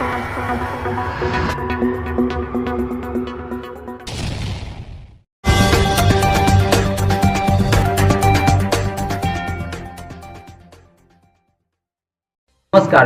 नमस्कार,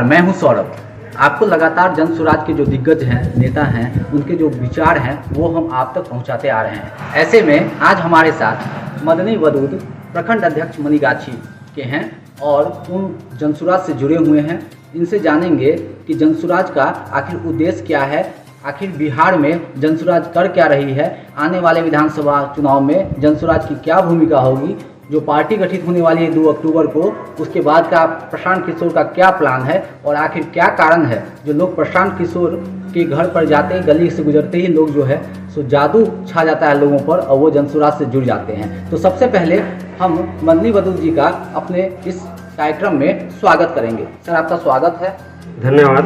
मैं हूं सौरभ। आपको लगातार जन स्वराज के जो दिग्गज हैं, नेता हैं, उनके जो विचार हैं वो हम आप तक पहुंचाते आ रहे हैं। ऐसे में आज हमारे साथ मदनी वदूद प्रखंड अध्यक्ष मनीगाछी के हैं और उन जन स्वराज से जुड़े हुए हैं। इनसे जानेंगे कि जन स्वराज का आखिर उद्देश्य क्या है, आखिर बिहार में जन स्वराज कर क्या रही है, आने वाले विधानसभा चुनाव में जन स्वराज की क्या भूमिका होगी, जो पार्टी गठित होने वाली है 2 अक्टूबर को, उसके बाद का प्रशांत किशोर का क्या प्लान है और आखिर क्या कारण है जो लोग प्रशांत किशोर के घर पर जाते, गली से गुजरते ही लोग जो है सो जादू छा जाता है लोगों पर और वो जन स्वराज से जुड़ जाते हैं। तो सबसे पहले हम मदनी वदूद जी का अपने इस कार्यक्रम में स्वागत करेंगे। सर, आपका स्वागत है। धन्यवाद।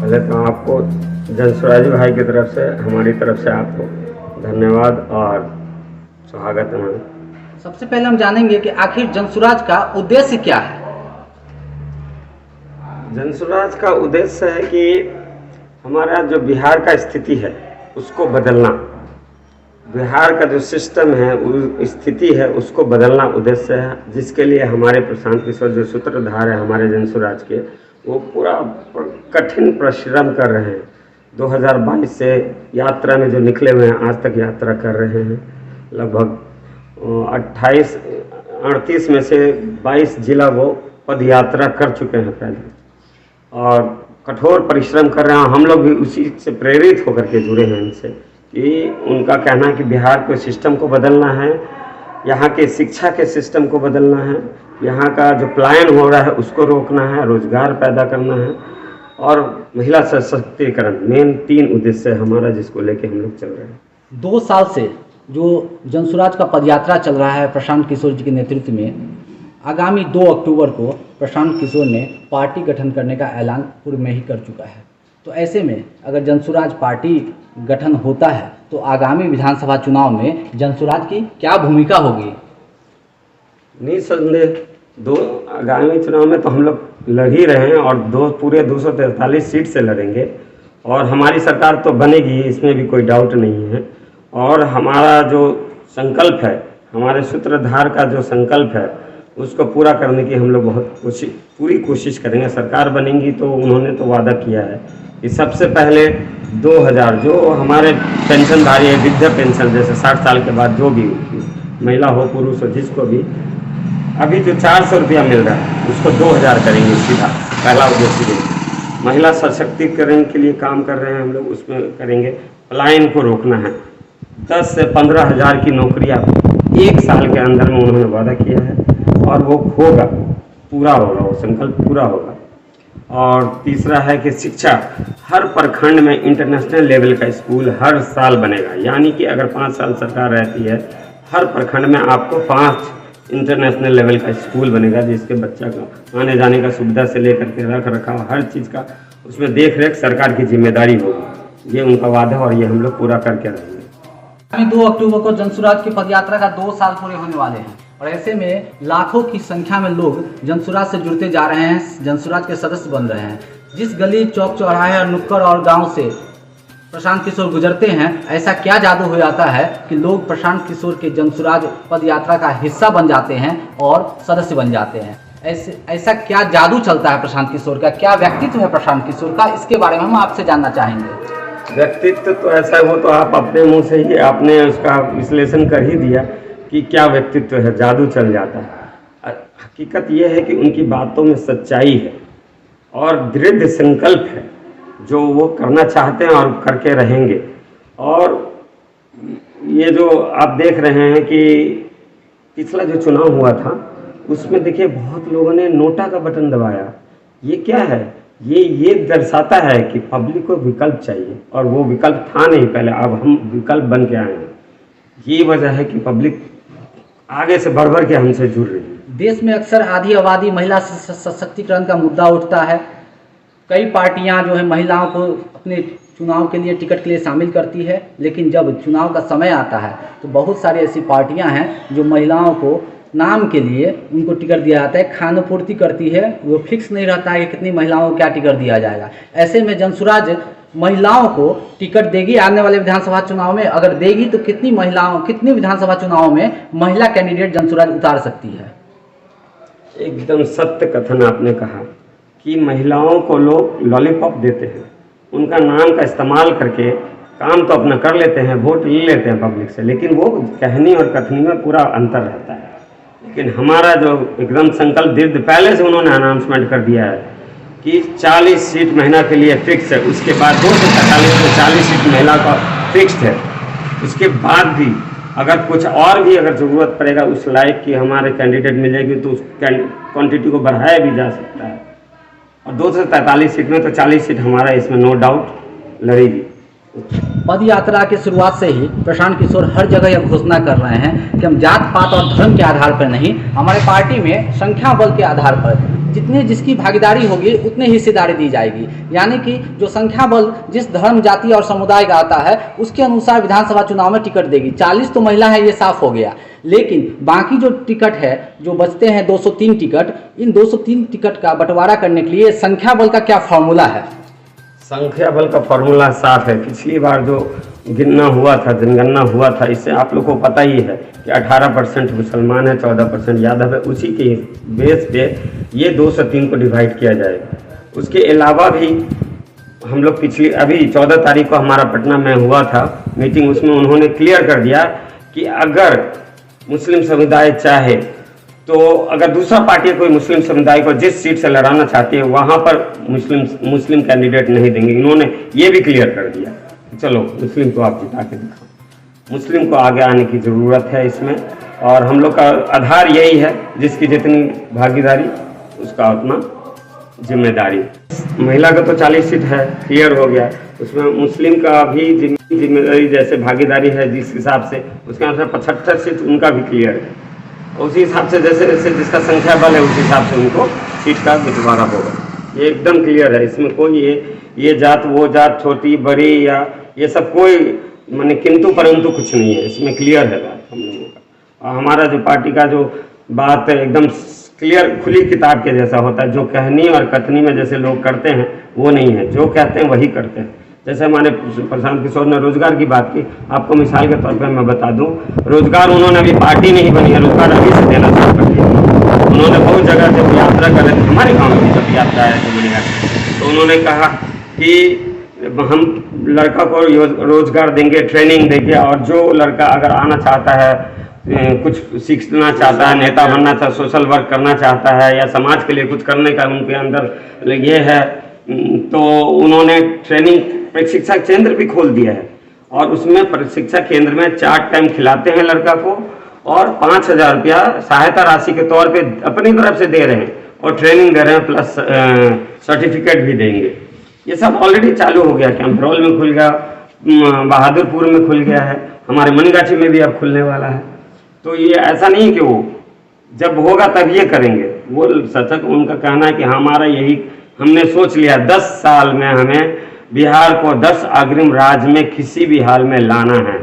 पहले तो आपको जन स्वराज भाई की तरफ से, हमारी तरफ से आपको धन्यवाद और स्वागत है। सबसे पहले हम जानेंगे कि आखिर जन स्वराज का उद्देश्य क्या है। जन स्वराज का उद्देश्य है कि हमारा जो बिहार का स्थिति है उसको बदलना, बिहार का जो सिस्टम है, स्थिति है, उसको बदलना उद्देश्य है, जिसके लिए हमारे प्रशांत किशोर जो सूत्रधार है हमारे जन स्वराज के, वो पूरा कठिन परिश्रम कर रहे हैं। 2022 से यात्रा में जो निकले हुए हैं, आज तक यात्रा कर रहे हैं। लगभग 38 में से 22 जिला वो पद यात्रा कर चुके हैं पहले और कठोर परिश्रम कर रहे हैं। हम लोग भी उसी से प्रेरित होकर के जुड़े हैं इनसे कि उनका कहना है कि बिहार के सिस्टम को बदलना है, यहाँ के शिक्षा के सिस्टम को बदलना है, यहाँ का जो पलायन हो रहा है उसको रोकना है, रोजगार पैदा करना है और महिला सशक्तिकरण। मेन 3 उद्देश्य है हमारा, जिसको लेके हम लोग चल रहे हैं। 2 साल से जो जन स्वराज का पदयात्रा चल रहा है प्रशांत किशोर जी के नेतृत्व में, आगामी 2 अक्टूबर को प्रशांत किशोर ने पार्टी गठन करने का ऐलान पूर्व में ही कर चुका है। तो ऐसे में अगर जन स्वराज पार्टी गठन होता है तो आगामी विधानसभा चुनाव में जन स्वराज की क्या भूमिका होगी? निसंदेह आगामी चुनाव में तो हम लोग लड़ ही रहे हैं और पूरे 243 सीट से लड़ेंगे और हमारी सरकार तो बनेगी, इसमें भी कोई डाउट नहीं है। और हमारा जो संकल्प है, हमारे सूत्रधार का जो संकल्प है, उसको पूरा करने की हम लोग पूरी कोशिश करेंगे। सरकार बनेंगी तो उन्होंने तो वादा किया है कि सबसे पहले 2000 जो हमारे पेंशनधारी है, वृद्ध पेंशन, जैसे 60 साल के बाद जो भी महिला हो पुरुष हो जिसको भी अभी जो 400 रुपया मिल रहा है उसको 2000 करेंगे सीधा। पहला उद्देश्य महिला सशक्तिकरण के लिए काम कर रहे हैं हम लोग, उसमें करेंगे। पलायन को रोकना है। 10 से 15 हज़ार की नौकरियां 1 साल के अंदर में उन्होंने वादा किया है और वो होगा, पूरा होगा, वो संकल्प पूरा होगा। और तीसरा है कि शिक्षा, हर प्रखंड में इंटरनेशनल लेवल का स्कूल हर साल बनेगा। यानी कि अगर 5 साल सरकार रहती है, हर प्रखंड में आपको 5 इंटरनेशनल लेवल का स्कूल बनेगा, जिसके बच्चा का आने जाने का सुविधा से लेकर के रख रखाव हर चीज़ का उसमें देख रेख सरकार की जिम्मेदारी होगी। ये उनका वादा है और ये हम लोग पूरा करके रहेंगे। अभी 2 अक्टूबर को जन स्वराज की पदयात्रा का 2 साल पूरे होने वाले हैं और ऐसे में लाखों की संख्या में लोग जन स्वराज से जुड़ते जा रहे हैं, जन स्वराज के सदस्य बन रहे हैं। जिस गली, चौक, चौराहे और नुक्कड़ और गांव से प्रशांत किशोर गुजरते हैं, ऐसा क्या जादू हो जाता है कि लोग प्रशांत किशोर के जन स्वराज पदयात्रा का हिस्सा बन जाते हैं और सदस्य बन जाते हैं। ऐसा क्या जादू चलता है प्रशांत किशोर का, क्या व्यक्तित्व है प्रशांत किशोर का, इसके बारे में हम आपसे जानना चाहेंगे। व्यक्तित्व तो ऐसा है, वो तो आप अपने मुंह से ही आपने उसका विश्लेषण कर ही दिया कि क्या व्यक्तित्व है, जादू चल जाता है। हकीकत ये है कि उनकी बातों में सच्चाई है और दृढ़ संकल्प है, जो वो करना चाहते हैं और करके रहेंगे। और ये जो आप देख रहे हैं कि पिछला जो चुनाव हुआ था उसमें देखिए बहुत लोगों ने नोटा का बटन दबाया। ये क्या है? ये दर्शाता है कि पब्लिक को विकल्प चाहिए और वो विकल्प था नहीं पहले, अब हम विकल्प बन के आए हैं। ये वजह है कि पब्लिक आगे से बढ़ बढ़ के हमसे जुड़ रही है। देश में अक्सर आधी आबादी महिला सशक्तिकरण का मुद्दा उठता है। कई पार्टियां जो है महिलाओं को अपने चुनाव के लिए, टिकट के लिए शामिल करती है, लेकिन जब चुनाव का समय आता है तो बहुत सारी ऐसी पार्टियां हैं जो महिलाओं को नाम के लिए उनको टिकट दिया जाता है, खाना पूर्ति करती है, वो फिक्स नहीं रहता है कि कितनी महिलाओं को क्या टिकट दिया जाएगा। ऐसे में जनसुराज महिलाओं को टिकट देगी आने वाले विधानसभा चुनाव में? अगर देगी तो कितनी विधानसभा चुनाव में महिला कैंडिडेट जनसुराज उतार सकती है? एकदम सत्य कथन आपने कहा कि महिलाओं को लोग लॉलीपॉप देते हैं, उनका नाम का इस्तेमाल करके काम तो अपना कर लेते हैं, वोट ले लेते हैं पब्लिक से, लेकिन वो कहनी और कथनी में पूरा अंतर रहता है। लेकिन हमारा जो एकदम संकल्प दृढ़ पहले से उन्होंने अनाउंसमेंट कर दिया है कि 40 सीट महिला के लिए फिक्स है, उसके बाद 2 से 47 में 40 सीट महिला का फिक्स्ड है। उसके बाद भी अगर कुछ और भी अगर ज़रूरत पड़ेगा उस लायक की हमारे कैंडिडेट मिलेगी तो उस क्वांटिटी को बढ़ाया भी जा सकता है। और 2 से 43 सीट में तो 40 सीट हमारा इसमें नो डाउट लड़ेगी। पद यात्रा की शुरुआत से ही प्रशांत किशोर हर जगह यह घोषणा कर रहे हैं कि हम जात पात और धर्म के आधार पर नहीं, हमारे पार्टी में संख्या बल के आधार पर जितने जिसकी भागीदारी होगी उतने हिस्सेदारी दी जाएगी। यानी कि जो संख्या बल जिस धर्म जाति और समुदाय का आता है उसके अनुसार विधानसभा चुनाव में टिकट देगी। 40 तो महिला है, ये साफ हो गया, लेकिन बाकी जो टिकट है जो बचते हैं 203 टिकट, इन 203 टिकट का बंटवारा करने के लिए संख्या बल का क्या फॉर्मूला है? संख्या बल का फॉर्मूला साफ है। पिछली बार जो गिनना हुआ था, जनगणना हुआ था, इससे आप लोग को पता ही है कि 18% मुसलमान है, 14% यादव है। उसी के बेस पे ये 2 से 3 को डिवाइड किया जाएगा। उसके अलावा भी हम लोग अभी 14 तारीख को हमारा पटना में हुआ था मीटिंग, उसमें उन्होंने क्लियर कर दिया कि अगर मुस्लिम समुदाय चाहे तो अगर दूसरा पार्टी कोई मुस्लिम समुदाय को जिस सीट से लड़ाना चाहती है वहाँ पर मुस्लिम कैंडिडेट नहीं देंगे। इन्होंने ये भी क्लियर कर दिया, चलो मुस्लिम को आप जिता के दिखाओ। मुस्लिम को आगे आने की ज़रूरत है इसमें, और हम लोग का आधार यही है, जिसकी जितनी भागीदारी उसका उतना जिम्मेदारी। महिला का तो 40 सीट है, क्लियर हो गया। उसमें मुस्लिम का भी जिम्मेदारी जैसे भागीदारी है जिस हिसाब से, उसके अनुसार 75 सीट उनका भी क्लियर है। उसी हिसाब से जैसे जैसे जिसका संख्या बल है उस हिसाब से उनको सीट का बंटवारा होगा। ये एकदम क्लियर है, इसमें कोई ये जात वो जात छोटी बड़ी या ये सब कोई माने किंतु परंतु कुछ नहीं है, इसमें क्लियर है बात हम लोगों का। और हमारा जो पार्टी का जो बात है एकदम क्लियर खुली किताब के जैसा होता है। जो कहनी और कथनी में जैसे लोग करते हैं वो नहीं है, जो कहते हैं वही करते हैं। जैसे हमारे प्रशांत किशोर ने रोजगार की बात की, आपको मिसाल के तौर पर मैं बता दूं, रोजगार उन्होंने अभी पार्टी नहीं बनी है, रोजगार अभी से देना शुरू कर दिया। उन्होंने बहुत जगह जब यात्रा कर रहे थे, हमारे गाँव में भी जब यात्रा है तो उन्होंने कहा कि हम लड़का को रोजगार देंगे, ट्रेनिंग देंगे, और जो लड़का अगर आना चाहता है, कुछ सीखना चाहता है, नेता बनना चाहता है, सोशल वर्क करना चाहता है या समाज के लिए कुछ करने का उनके अंदर ये है, तो उन्होंने ट्रेनिंग प्रशिक्षण केंद्र भी खोल दिया है। और उसमें प्रशिक्षण केंद्र में 4 टाइम खिलाते हैं लड़का को, और 5,000 रुपया सहायता राशि के तौर पे अपनी तरफ से दे रहे हैं, और ट्रेनिंग दे रहे हैं, प्लस सर्टिफिकेट भी देंगे। ये सब ऑलरेडी चालू हो गया। कैंपरोल में खुल गया, बहादुरपुर में खुल गया है, हमारे मनीगाछी में भी अब खुलने वाला है। तो ये ऐसा नहीं कि वो जब होगा तब ये करेंगे, वो सचक उनका कहना है कि हमारा यही हमने सोच लिया 10 साल में हमें बिहार को 10 अग्रिम राज्य में किसी भी हाल में लाना है।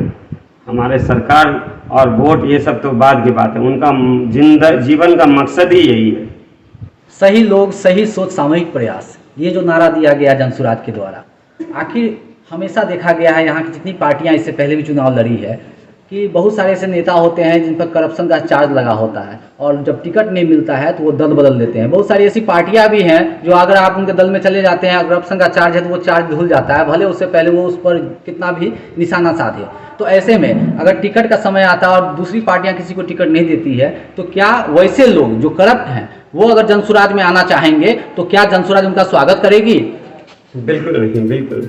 हमारे सरकार और वोट ये सब तो बाद की बात है, उनका जीवन का मकसद ही यही है। सही लोग सही सोच सामूहिक प्रयास, ये जो नारा दिया गया जनसुराज के द्वारा, आखिर हमेशा देखा गया है यहाँ की जितनी पार्टियाँ इससे पहले भी चुनाव लड़ी है कि बहुत सारे ऐसे नेता होते हैं जिन पर करप्शन का चार्ज लगा होता है, और जब टिकट नहीं मिलता है तो वो दल बदल देते हैं। बहुत सारी ऐसी पार्टियां भी हैं जो अगर आप उनके दल में चले जाते हैं, करप्शन का चार्ज है तो वो चार्ज धुल जाता है, भले उससे पहले वो उस पर कितना भी निशाना साधे। तो ऐसे में अगर टिकट का समय आता है और दूसरी पार्टियां किसी को टिकट नहीं देती है, तो क्या वैसे लोग जो करप्ट हैं वो अगर जनसुराज में आना चाहेंगे तो क्या जनसुराज उनका स्वागत करेगी? बिल्कुल नहीं, बिल्कुल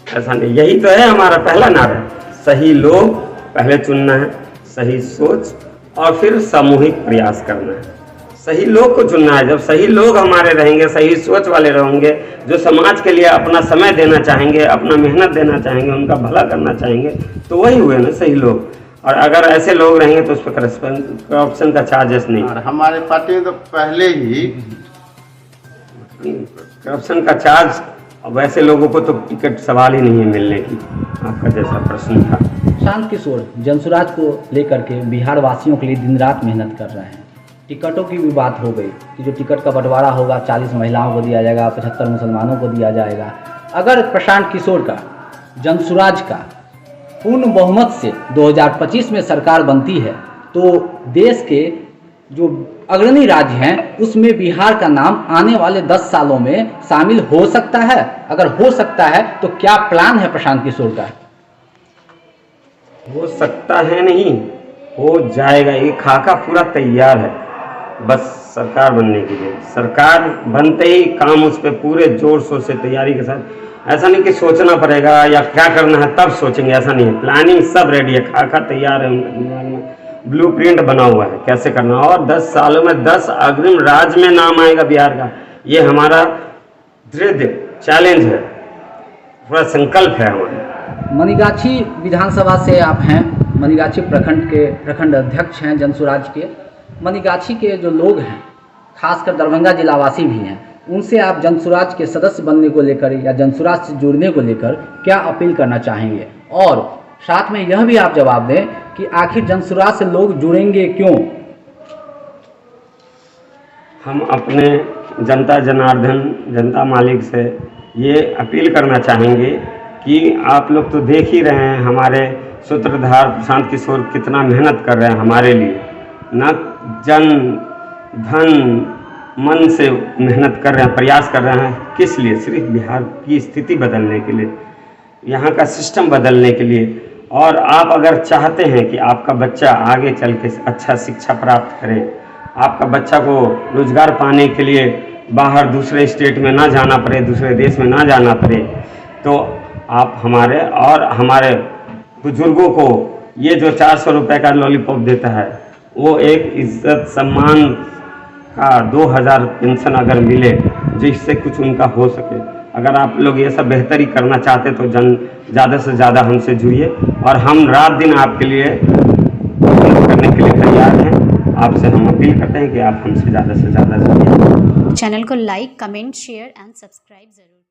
ऐसा नहीं। यही तो है हमारा पहला नारा, सही लोग पहले चुनना है, सही सोच, और फिर सामूहिक प्रयास करना है। सही लोग को चुनना है। जब सही लोग हमारे रहेंगे, सही सोच वाले रहेंगे, जो समाज के लिए अपना समय देना चाहेंगे, अपना मेहनत देना चाहेंगे, उनका भला करना चाहेंगे, तो वही हुए ना सही लोग। और अगर ऐसे लोग रहेंगे तो उस पर करप्शन का चार्जेस नहीं। और हमारे पार्टी में तो पहले ही करप्शन का चार्ज वैसे लोगों को तो टिकट सवाल ही नहीं है मिलने की। आपका जैसा प्रश्न था। प्रशांत किशोर जनसुराज को लेकर के बिहार वासियों के लिए दिन रात मेहनत कर रहे हैं। टिकटों की भी बात हो गई कि जो टिकट का बंटवारा होगा 40 महिलाओं को दिया जाएगा, 75 मुसलमानों को दिया जाएगा। अगर प्रशांत किशोर का जनसुराज का पूर्ण बहुमत से 2025 में सरकार बनती है तो देश के जो अग्रणी राज्य हैं उसमें बिहार का नाम आने वाले 10 सालों में शामिल हो सकता है। अगर हो सकता है तो क्या प्लान है प्रशांत किशोर का? हो सकता है नहीं, हो जाएगा। ये खाका पूरा तैयार है बस सरकार बनने के लिए। सरकार बनते ही काम उस पर पूरे जोर शोर से तैयारी के साथ। ऐसा नहीं कि सोचना पड़ेगा या क्या करना है तब सोचेंगे, ऐसा नहीं है। प्लानिंग सब रेडी है, खाका तैयार है, उनके दिमाग में ब्लूप्रिंट बना हुआ है कैसे करना। और 10 सालों में 10 अग्रिम राज्य में नाम आएगा बिहार का। ये हमारा दृढ़ चैलेंज है, पूरा संकल्प है हमारा। मनीगाछी विधानसभा से आप हैं, मनीगाछी प्रखंड के प्रखंड अध्यक्ष हैं जनसुराज के। मनीगाछी के जो लोग हैं, खासकर दरभंगा जिलावासी भी हैं, उनसे आप जनसुराज के सदस्य बनने को लेकर या जनसुराज से जुड़ने को लेकर क्या अपील करना चाहेंगे? और साथ में यह भी आप जवाब दें कि आखिर जनसुराज से लोग जुड़ेंगे क्यों? हम अपने जनता जनार्दन, जनता मालिक से ये अपील करना चाहेंगे कि आप लोग तो देख ही रहे हैं हमारे सूत्रधार प्रशांत किशोर कितना मेहनत कर रहे हैं हमारे लिए। न जन धन मन से मेहनत कर रहे हैं, प्रयास कर रहे हैं। किस लिए? सिर्फ बिहार की स्थिति बदलने के लिए, यहाँ का सिस्टम बदलने के लिए। और आप अगर चाहते हैं कि आपका बच्चा आगे चल के अच्छा शिक्षा प्राप्त करे, आपका बच्चा को रोजगार पाने के लिए बाहर दूसरे स्टेट में ना जाना पड़े, दूसरे देश में ना जाना पड़े, तो आप हमारे और हमारे बुजुर्गों को ये जो 400 रुपये का लॉलीपॉप देता है वो एक इज्जत सम्मान का 2000 पेंशन अगर मिले जिससे कुछ उनका हो सके। अगर आप लोग ये सब बेहतरी करना चाहते तो ज़्यादा से ज़्यादा हमसे जुड़िए और हम रात दिन आपके लिए करने के लिए तैयार हैं। आपसे हम अपील करते हैं कि आप हमसे ज़्यादा से ज़्यादा जुड़िए। चैनल को like, comment, share and subscribe जरूर।